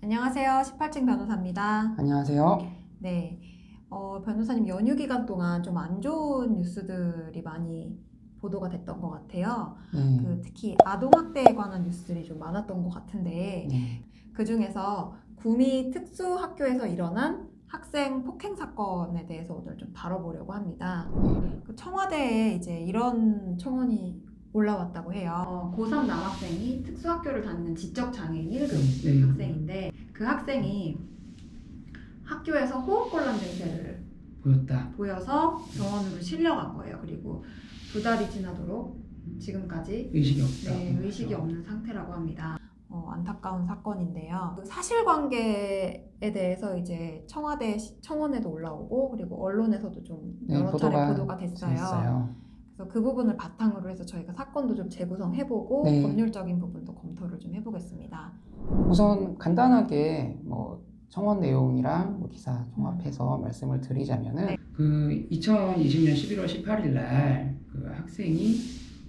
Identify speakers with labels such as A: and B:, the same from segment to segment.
A: 안녕하세요. 18층 변호사입니다.
B: 안녕하세요.
A: 네, 변호사님 연휴 기간 동안 좀 안 좋은 뉴스들이 많이 보도가 됐던 것 같아요.
B: 네.
A: 특히 아동학대에 관한 뉴스들이 좀 많았던 것 같은데
B: 네.
A: 그 중에서 구미 특수학교에서 일어난 학생 폭행 사건에 대해서 오늘 좀 다뤄보려고 합니다. 그 청와대에 이제 이런 청원이 올라왔다고 해요. 고3 남학생이 특수학교를 다니는 지적장애인 1급 학생인데 그 학생이 학교에서 호흡곤란 증세를 보여서 병원으로 실려간 거예요. 그리고 2달이 지나도록 지금까지
B: 의식이 없다.
A: 네, 의식이 없는 상태라고 합니다. 안타까운 사건인데요. 그 사실관계에 대해서 이제 청와대 청원에도 올라오고 그리고 언론에서도 좀 여러 차례 보도가 됐어요. 그래서 그 부분을 바탕으로 해서 저희가 사건도 좀 재구성해보고
B: 네.
A: 법률적인 부분도 검토를 좀 해보겠습니다.
B: 우선 간단하게 청원 내용이랑 기사 종합해서 말씀을 드리자면은
A: 네.
B: 그 2020년 11월 18일 날 그 학생이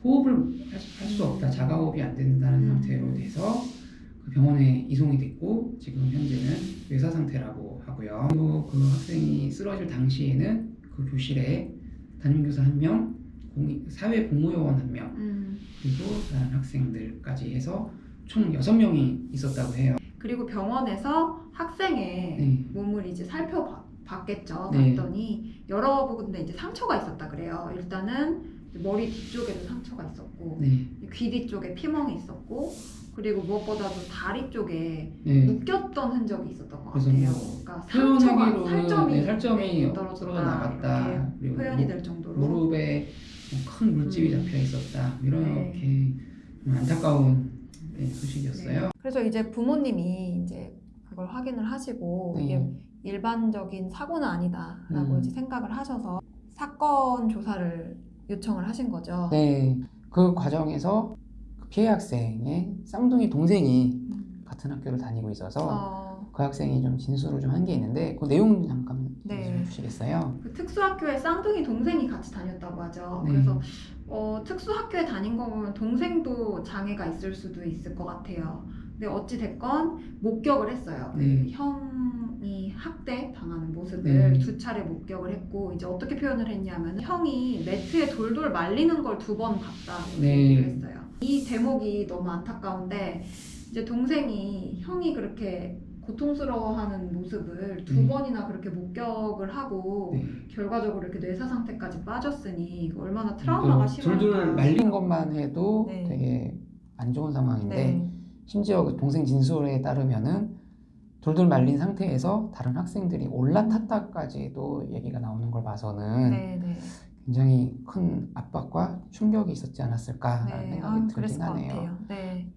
B: 호흡을 할 수 없다, 자가호흡이 안 된다는 상태로 돼서 그 병원에 이송이 됐고 지금 현재는 외사 상태라고 하고요. 그리고 그 학생이 쓰러질 당시에는 그 교실에 담임교사 1명, 사회 복무요원 1명, 그리고 다른 학생들까지 해서 총 6명이 있었다고 해요.
A: 그리고 병원에서 학생의 몸을 이제 살펴봤겠죠. 봤더니 여러 군데 이제 상처가 있었다 그래요. 일단은 머리 뒤쪽에도 상처가 있었고, 귀 뒤쪽에 피멍이 있었고, 그리고 무엇보다도 다리 쪽에 묶였던 흔적이 있었던 것 같아요. 그러니까 살점이 떨어져 나갔다. 그리고 표현이 될 정도로
B: 무릎에 큰 물집이 잡혀 있었다. 이렇게 안타까운 소식이었어요.
A: 그래서 이제 부모님이 이제 그걸 확인을 하시고 이게 일반적인 사고는 아니다라고 이제 생각을 하셔서 사건 조사를 요청을 하신 거죠.
B: 네, 그 과정에서 피해 학생의 쌍둥이 동생이 같은 학교를 다니고 있어서 그 학생이 좀 진술을 좀 한 게 있는데 그 내용 잠깐 해주시겠어요?
A: 그 특수학교에 쌍둥이 동생이 같이 다녔다고 하죠. 그래서 특수학교에 다닌 거 보면 동생도 장애가 있을 수도 있을 것 같아요. 근데 어찌 됐건 목격을 했어요. 그 형이 학대 당하는 모습을 2차례 목격을 했고 이제 어떻게 표현을 했냐면 형이 매트에 돌돌 말리는 걸 2번 봤다고 얘기를 했어요. 이 대목이 너무 안타까운데 이제 동생이 형이 그렇게 고통스러워하는 모습을 2번이나 그렇게 목격을 하고 결과적으로 이렇게 뇌사 상태까지 빠졌으니 얼마나 트라우마가 심할까.
B: 돌돌 말린 것만 해도 되게 안 좋은 상황인데 심지어 그 동생 진술에 따르면은 돌돌 말린 상태에서 다른 학생들이 올라탔다까지도 얘기가 나오는 걸 봐서는 굉장히 큰 압박과 충격이 있었지 않았을까라는 생각이 들긴 하네요.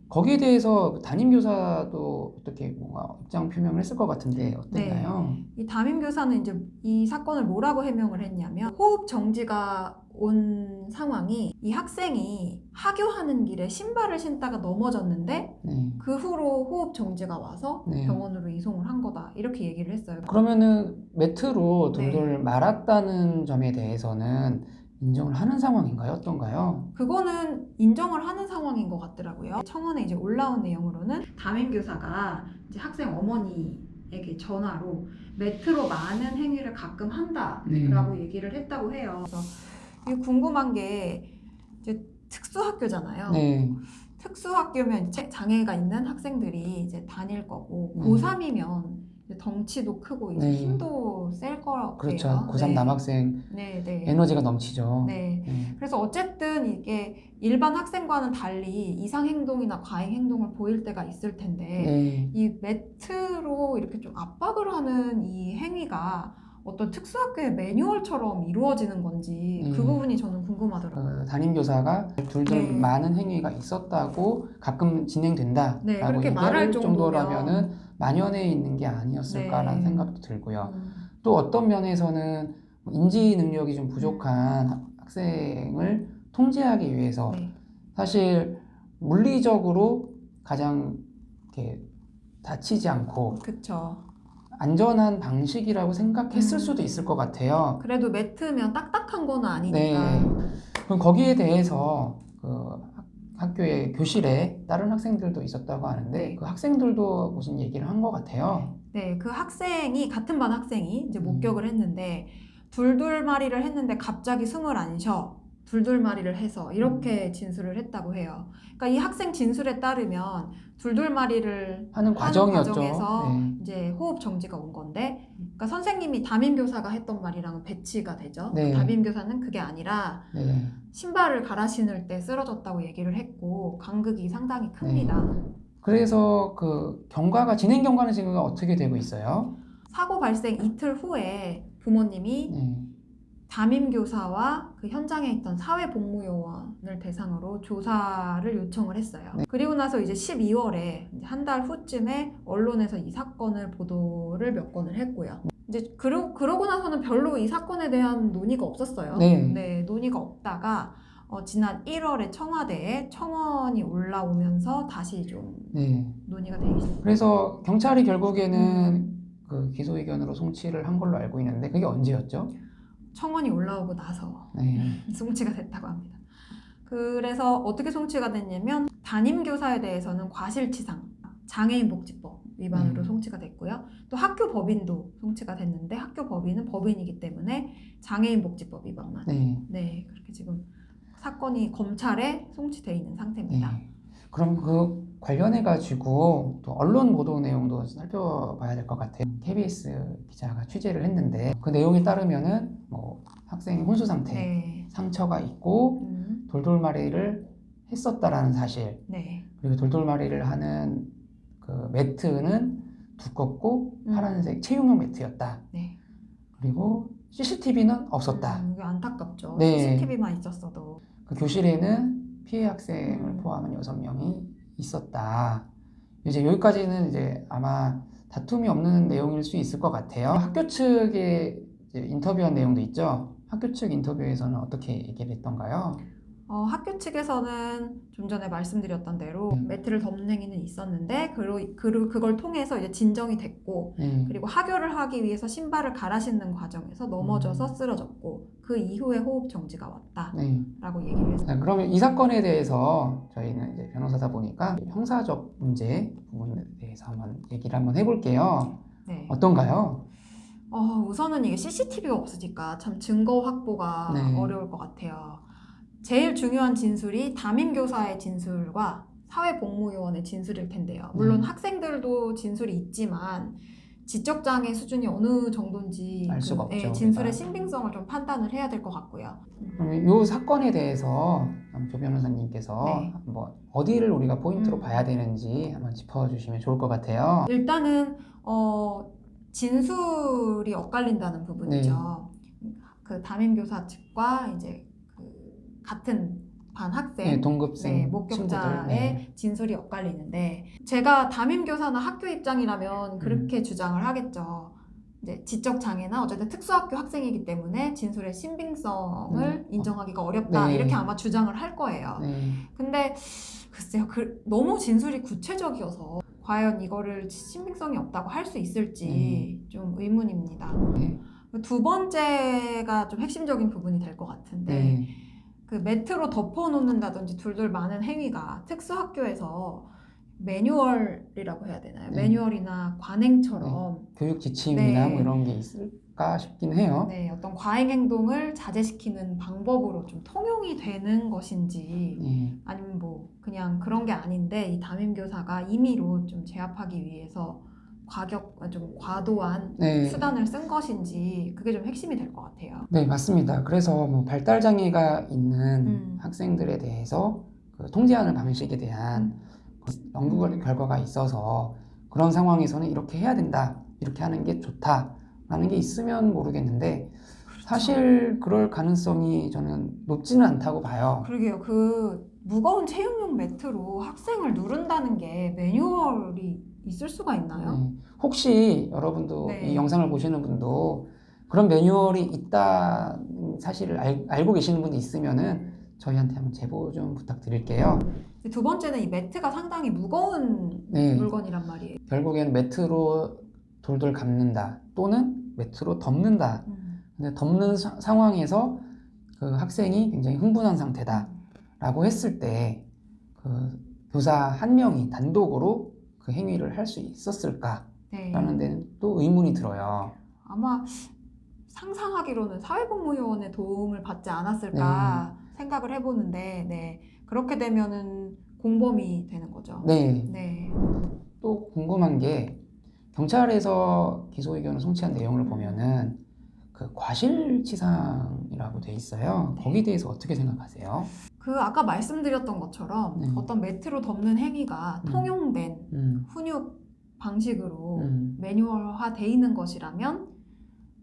B: 거기에 대해서 담임교사도 어떻게 뭔가 입장 표명을 했을 것 같은데 어땠나요?
A: 이 담임교사는 이제 이 사건을 뭐라고 해명을 했냐면 호흡 정지가 온 상황이 이 학생이 하교하는 길에 신발을 신다가 넘어졌는데 그 후로 호흡 정지가 와서 병원으로 이송을 한 거다 이렇게 얘기를 했어요.
B: 그러면은 매트로 돌돌 말았다는 점에 대해서는 인정을 하는 상황인가요? 어떤가요?
A: 그거는 인정을 하는 상황인 것 같더라고요. 청원에 이제 올라온 내용으로는 담임교사가 이제 학생 어머니에게 전화로 매트로 많은 행위를 가끔 한다라고 얘기를 했다고 해요. 그래서 이게 궁금한 게 이제 특수학교잖아요. 특수학교면 이제 장애가 있는 학생들이 이제 다닐 거고 고3이면 덩치도 크고 이제 힘도 셀 거라고
B: 그렇죠. 고3 남학생 에너지가 넘치죠.
A: 그래서 어쨌든 이게 일반 학생과는 달리 이상 행동이나 과잉 행동을 보일 때가 있을 텐데 이 매트로 이렇게 좀 압박을 하는 이 행위가 어떤 특수학교의 매뉴얼처럼 이루어지는 건지 그 부분이 저는 궁금하더라고요.
B: 담임교사가 둘둘 많은 행위가 있었다고 가끔 진행된다라고 얘기할 정도라면은 만연해 있는 게 아니었을까라는 생각도 들고요. 또 어떤 면에서는 인지 능력이 좀 부족한 학생을 통제하기 위해서 사실 물리적으로 가장 이렇게 다치지 않고 안전한 방식이라고 생각했을 수도 있을 것 같아요.
A: 그래도 매트면 딱딱한 거는 아니니까.
B: 그럼 거기에 대해서 그 학교의 교실에 다른 학생들도 있었다고 하는데
A: 네.
B: 그 학생들도 무슨 얘기를 한 것 같아요.
A: 네, 그 학생이 같은 반 학생이 이제 목격을 했는데 둘둘마리를 했는데 갑자기 숨을 안 쉬어. 둘둘마리를 해서 이렇게 진술을 했다고 해요. 그러니까 이 학생 진술에 따르면 둘둘마리를
B: 하는
A: 하는
B: 과정이었죠.
A: 과정에서
B: 네.
A: 이제 호흡 정지가 온 건데, 그러니까 선생님이 담임교사가 했던 말이랑은 배치가 되죠.
B: 네.
A: 담임교사는 그게 아니라
B: 네.
A: 신발을 갈아 신을 때 쓰러졌다고 얘기를 했고 간극이 상당히 큽니다.
B: 그래서 그 진행 경과는 지금 어떻게 되고 있어요?
A: 사고 발생 이틀 후에 부모님이
B: 네.
A: 담임교사와 그 현장에 있던 사회복무요원을 대상으로 조사를 요청을 했어요.
B: 네.
A: 그리고 나서 이제 12월에 한 달 후쯤에 언론에서 이 사건을 보도를 몇 건을 했고요. 이제 그러고 나서는 별로 이 사건에 대한 논의가 없었어요.
B: 네.
A: 논의가 없다가 지난 1월에 청와대에 청원이 올라오면서 다시 좀
B: 네.
A: 논의가 되기 시작했어요.
B: 그래서 경찰이 결국에는 그 기소 의견으로 송치를 한 걸로 알고 있는데 그게 언제였죠?
A: 청원이 올라오고 나서
B: 네.
A: 송치가 됐다고 합니다. 그래서 어떻게 송치가 됐냐면 담임교사에 대해서는 과실치상, 장애인복지법 위반으로 송치가 됐고요. 또 학교 법인도 송치가 됐는데 학교 법인은 법인이기 때문에 장애인복지법 위반만.
B: 네.
A: 그렇게 지금 사건이 검찰에 송치돼 있는 상태입니다.
B: 네. 그럼 그 관련해 가지고 또 언론 보도 내용도 살펴봐야 될 것 같아요. KBS 기자가 취재를 했는데 그 내용에 따르면은 뭐 학생이 혼수 상태,
A: 네.
B: 상처가 있고 돌돌마리를 했었다라는 사실,
A: 네.
B: 그리고 돌돌마리를 하는 그 매트는 두껍고 파란색 체육용 매트였다.
A: 네.
B: 그리고 CCTV는 없었다.
A: 이게 안타깝죠.
B: 네.
A: CCTV만 있었어도.
B: 그 교실에는 피해 학생을 포함한 6명이 있었다. 이제 여기까지는 이제 아마 다툼이 없는 내용일 수 있을 것 같아요. 학교 측의 이제 인터뷰한 내용도 있죠. 학교 측 인터뷰에서는 어떻게 얘기를 했던가요?
A: 학교 측에서는 좀 전에 말씀드렸던 대로 매트를 덮는 행위는 있었는데 그걸 통해서 이제 진정이 됐고 그리고 하교를 하기 위해서 신발을 갈아 신는 과정에서 넘어져서 쓰러졌고 그 이후에 호흡 정지가 왔다라고 얘기를 했어요.
B: 네, 그러면 이 사건에 대해서 저희는 이제 변호사다 보니까 형사적 문제 부분에 대해서 한번 얘기를 한번 해볼게요.
A: 네.
B: 어떤가요?
A: 우선은 이게 CCTV가 없으니까 참 증거 확보가 어려울 것 같아요. 제일 중요한 진술이 담임교사의 진술과 사회복무요원의 진술일 텐데요. 물론 학생들도 진술이 있지만 지적장애 수준이 어느 정도인지
B: 알 수가 없죠.
A: 진술의 신빙성을 좀 판단을 해야 될 것 같고요.
B: 그러면 이 사건에 대해서 조 변호사님께서 한번 어디를 우리가 포인트로 봐야 되는지 한번 짚어주시면 좋을 것 같아요.
A: 일단은 진술이 엇갈린다는 부분이죠. 그 담임교사 측과 이제 같은 반 학생,
B: 동급생,
A: 목격자의
B: 친구들.
A: 진술이 엇갈리는데 제가 담임교사나 학교 입장이라면 그렇게 주장을 하겠죠. 이제 지적 장애나 어쨌든 특수학교 학생이기 때문에 진술의 신빙성을 인정하기가 어렵다 이렇게 아마 주장을 할 거예요. 근데 글쎄요, 너무 진술이 구체적이어서 과연 이거를 신빙성이 없다고 할 수 있을지 좀 의문입니다. 두 번째가 좀 핵심적인 부분이 될 것 같은데 그 매트로 덮어놓는다든지 둘둘 마는 행위가 특수학교에서 매뉴얼이라고 해야 되나요? 매뉴얼이나 관행처럼
B: 교육 지침이나 뭐 이런 게 있을까 싶긴 해요.
A: 어떤 과잉 행동을 자제시키는 방법으로 좀 통용이 되는 것인지 아니면 뭐 그냥 그런 게 아닌데 이 담임교사가 임의로 좀 제압하기 위해서 좀 과도한 수단을 쓴 것인지 그게 좀 핵심이 될 것 같아요.
B: 네, 맞습니다. 그래서 뭐 발달 장애가 있는 학생들에 대해서 그 통제하는 방식에 대한 연구 결과가 있어서 그런 상황에서는 이렇게 해야 된다, 이렇게 하는 게 좋다라는 게 있으면 모르겠는데 사실 그럴 가능성이 저는 높지는 않다고 봐요.
A: 그러게요. 그 무거운 체육용 매트로 학생을 누른다는 게 매뉴얼이 있을 수가 있나요?
B: 혹시 여러분도 이 영상을 보시는 분도 그런 매뉴얼이 있다는 사실을 알고 계시는 분이 있으면은 저희한테 한번 제보 좀 부탁드릴게요.
A: 두 번째는 이 매트가 상당히 무거운 물건이란 말이에요.
B: 결국에는 매트로 돌돌 감는다 또는 매트로 덮는다. 근데 덮는 상황에서 그 학생이 굉장히 흥분한 상태다라고 했을 때 그 교사 한 명이 단독으로 그 행위를 할 수 있었을까라는
A: 네.
B: 데는 또 의문이 들어요.
A: 아마 상상하기로는 사회복무요원의 도움을 받지 않았을까 생각을 해보는데, 네. 그렇게 되면은 공범이 되는 거죠.
B: 네.
A: 네.
B: 또 궁금한 게 경찰에서 기소 의견을 송치한 내용을 보면은 그 과실치상이라고 돼 있어요. 거기에 대해서 어떻게 생각하세요?
A: 그 아까 말씀드렸던 것처럼
B: 네.
A: 어떤 매트로 덮는 행위가 통용된 훈육 방식으로 매뉴얼화 돼 있는 것이라면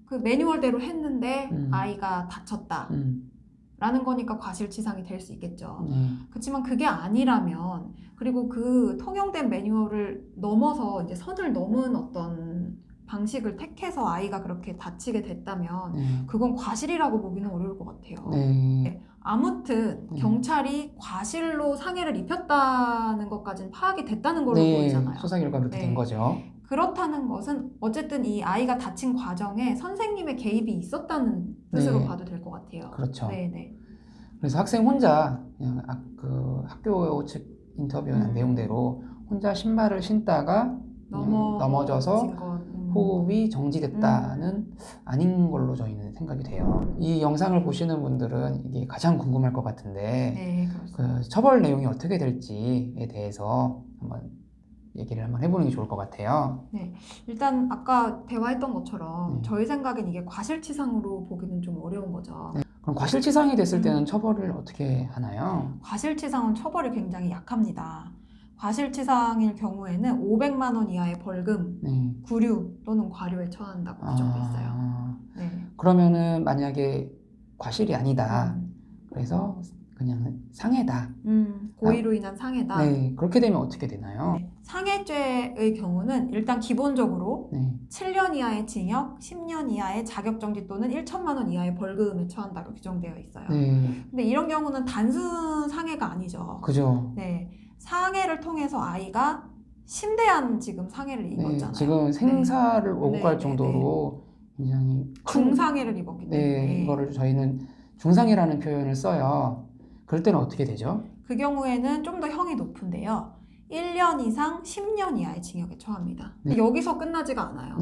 A: 그 매뉴얼대로 했는데 아이가 다쳤다 라는 거니까 과실치상이 될 수 있겠죠. 그렇지만 그게 아니라면, 그리고 그 통용된 매뉴얼을 넘어서 이제 선을 넘은 어떤 방식을 택해서 아이가 그렇게 다치게 됐다면 그건 과실이라고 보기는 어려울 것 같아요. 아무튼 경찰이 과실로 상해를 입혔다는 것까지는 파악이 됐다는 걸로 보이잖아요.
B: 수사 결과 그렇게 된 거죠.
A: 그렇다는 것은 어쨌든 이 아이가 다친 과정에 선생님의 개입이 있었다는 뜻으로 봐도 될 것 같아요.
B: 그렇죠.
A: 네네.
B: 그래서 학생 혼자 그냥 그 학교 측 인터뷰한 내용대로 혼자 신발을 신다가 넘어져서 호흡이 정지됐다는 아닌 걸로 저희는 생각이 돼요. 이 영상을 보시는 분들은 이게 가장 궁금할 것 같은데 그 처벌 내용이 어떻게 될지에 대해서 한번 얘기를 한번 해보는 게 좋을 것 같아요.
A: 네, 일단 아까 대화했던 것처럼 저희 생각엔 이게 과실치상으로 보기는 좀 어려운 거죠.
B: 그럼 과실치상이 됐을 때는 처벌을 어떻게 하나요?
A: 과실치상은 처벌이 굉장히 약합니다. 과실치상일 경우에는 500만 원 이하의 벌금, 구류 또는 과료에 처한다고 규정돼 있어요.
B: 그러면은 만약에 과실이 아니다. 그래서 그냥 상해다.
A: 고의로 인한 상해다.
B: 그렇게 되면 어떻게 되나요?
A: 상해죄의 경우는 일단 기본적으로 7년 이하의 징역, 10년 이하의 자격정지 또는 1천만 원 이하의 벌금에 처한다고 규정되어 있어요. 근데 이런 경우는 단순 상해가 아니죠.
B: 그죠.
A: 상해를 통해서 아이가 심대한 지금 상해를 입었잖아요.
B: 지금 생사를 오고 갈 정도로 굉장히
A: 중상해를 입었기 때문에
B: 이거를 저희는 중상해라는 표현을 써요. 그럴 때는 어떻게 되죠?
A: 그 경우에는 좀 더 형이 높은데요. 1년 이상 10년 이하의 징역에 처합니다. 여기서 끝나지가 않아요.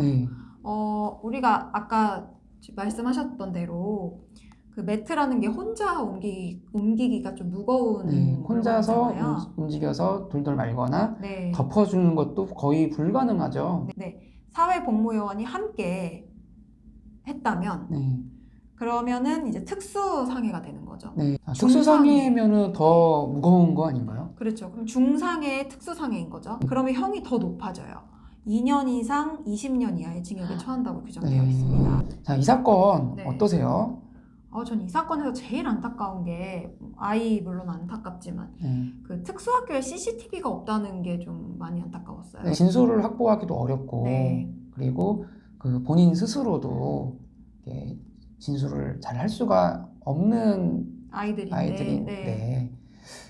A: 우리가 아까 말씀하셨던 대로 그 매트라는 게 혼자 옮기기가 좀 무거운
B: 혼자서
A: 물건이잖아요.
B: 움직여서 돌돌 말거나 덮어주는 것도 거의 불가능하죠.
A: 사회복무요원이 함께 했다면 그러면은 이제 특수상해가 되는 거죠.
B: 특수상해면은 더 무거운 거 아닌가요?
A: 그렇죠. 그럼 중상해의 특수상해인 거죠. 그러면 형이 더 높아져요. 2년 이상 20년 이하의 징역에 처한다고 규정되어 있습니다.
B: 자, 이 사건 어떠세요?
A: 전 이 사건에서 제일 안타까운 게, 아이 물론 안타깝지만 그 특수학교에 CCTV가 없다는 게 좀 많이 안타까웠어요.
B: 진술을 확보하기도 어렵고 그리고 그 본인 스스로도 진술을 잘 할 수가 없는 아이들인데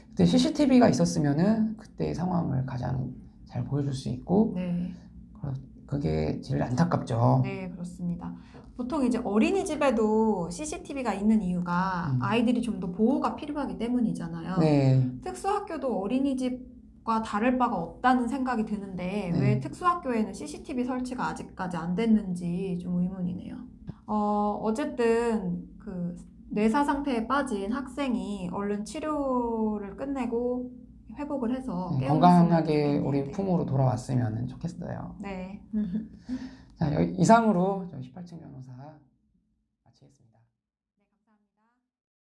B: 그때 CCTV가 있었으면은 그때의 상황을 가장 잘 보여줄 수 있고 그게 제일 안타깝죠.
A: 네, 그렇습니다. 보통 이제 어린이집에도 CCTV가 있는 이유가 아이들이 좀 더 보호가 필요하기 때문이잖아요. 특수학교도 어린이집과 다를 바가 없다는 생각이 드는데 왜 특수학교에는 CCTV 설치가 아직까지 안 됐는지 좀 의문이네요. 어쨌든 그 뇌사 상태에 빠진 학생이 얼른 치료를 끝내고 회복을 해서
B: 건강하게 우리 품으로 돌아왔으면 좋겠어요. 자, 이상으로 18층 변호사 마치겠습니다.